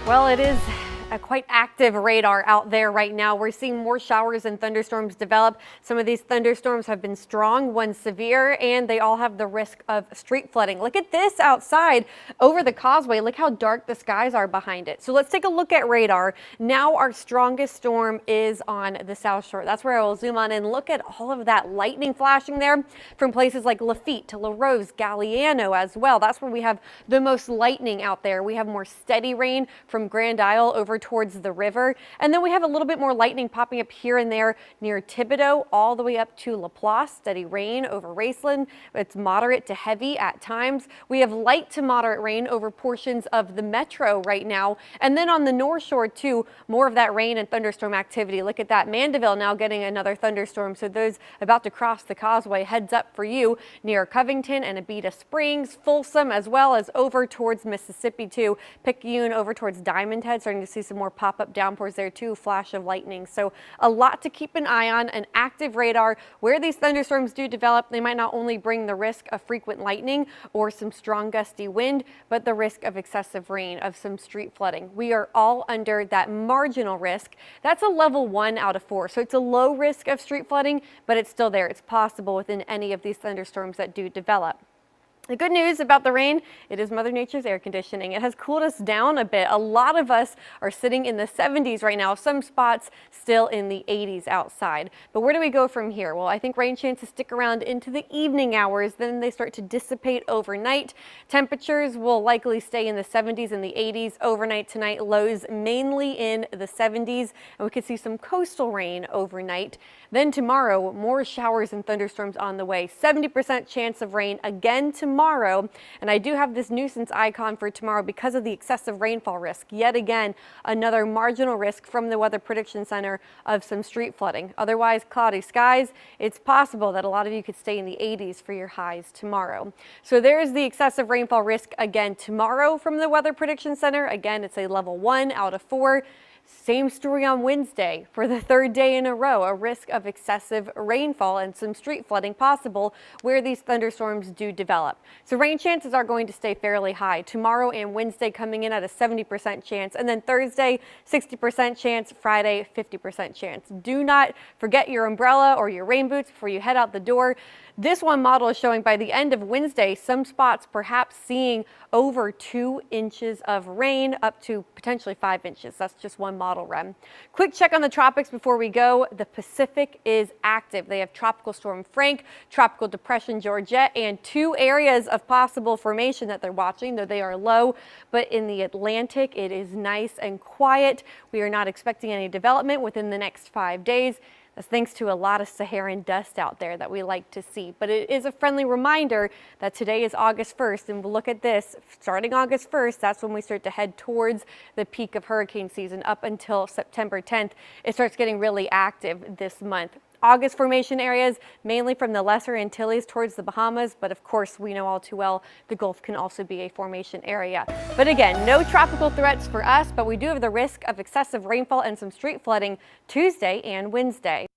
Well, it is a quite active radar out there right now. We're seeing more showers and thunderstorms develop. Some of these thunderstorms have been strong, one severe, and they all have the risk of street flooding. Look at this outside over the causeway. Look how dark the skies are behind it. So let's take a look at radar. Now our strongest storm is on the South Shore. That's where I will zoom on and look at all of that lightning flashing there from places like Lafitte to LaRose, Galliano as well. That's where we have the most lightning out there. We have more steady rain from Grand Isle over towards the river. And then we have a little bit more lightning popping up here and there near Thibodaux all the way up to Laplace. Steady rain over Raceland. It's moderate to heavy at times. We have light to moderate rain over portions of the metro right now. And then on the North Shore too, more of that rain and thunderstorm activity. Look at that. Mandeville now getting another thunderstorm. So those about to cross the causeway, heads up for you near Covington and Abita Springs, Folsom, as well as over towards Mississippi too. Picayune over towards Diamond Head, starting to see some more pop-up downpours there too, flash of lightning. So a lot to keep an eye on. An active radar where these thunderstorms do develop. They might not only bring the risk of frequent lightning or some strong gusty wind, but the risk of excessive rain, of some street flooding. We are all under that marginal risk. That's a level 1 out of 4. So it's a low risk of street flooding, but it's still there. It's possible within any of these thunderstorms that do develop. The good news about the rain, it is Mother Nature's air conditioning. It has cooled us down a bit. A lot of us are sitting in the 70s right now. Some spots still in the 80s outside. But where do we go from here? Well, I think rain chances stick around into the evening hours. Then they start to dissipate overnight. Temperatures will likely stay in the 70s and the 80s overnight tonight. Lows mainly in the 70s. And we could see some coastal rain overnight. Then tomorrow, more showers and thunderstorms on the way. 70% chance of rain again tomorrow. And I do have this nuisance icon for tomorrow because of the excessive rainfall risk. Yet again, another marginal risk from the Weather Prediction Center of some street flooding. Otherwise, cloudy skies. It's possible that a lot of you could stay in the 80s for your highs tomorrow. So there's the excessive rainfall risk again tomorrow from the Weather Prediction Center. Again, it's a level 1 out of 4. Same story on Wednesday for the third day in a row, a risk of excessive rainfall and some street flooding possible where these thunderstorms do develop. So rain chances are going to stay fairly high tomorrow and Wednesday, coming in at a 70% chance, and then Thursday 60% chance, Friday 50% chance. Do not forget your umbrella or your rain boots before you head out the door. This one model is showing by the end of Wednesday, some spots perhaps seeing over 2 inches of rain, up to potentially 5 inches. That's just one model run. Quick check on the tropics before we go. The Pacific is active. They have Tropical Storm Frank, Tropical Depression Georgette, and 2 areas of possible formation that they're watching, though they are low. But in the Atlantic, it is nice and quiet. We are not expecting any development within the next 5 days. That's thanks to a lot of Saharan dust out there that we like to see. But it is a friendly reminder that today is August 1st, and we'll look at this. Starting August 1st, that's when we start to head towards the peak of hurricane season up until September 10th. It starts getting really active this month. August formation areas, mainly from the Lesser Antilles towards the Bahamas, but of course we know all too well the Gulf can also be a formation area. But again, no tropical threats for us, but we do have the risk of excessive rainfall and some street flooding Tuesday and Wednesday.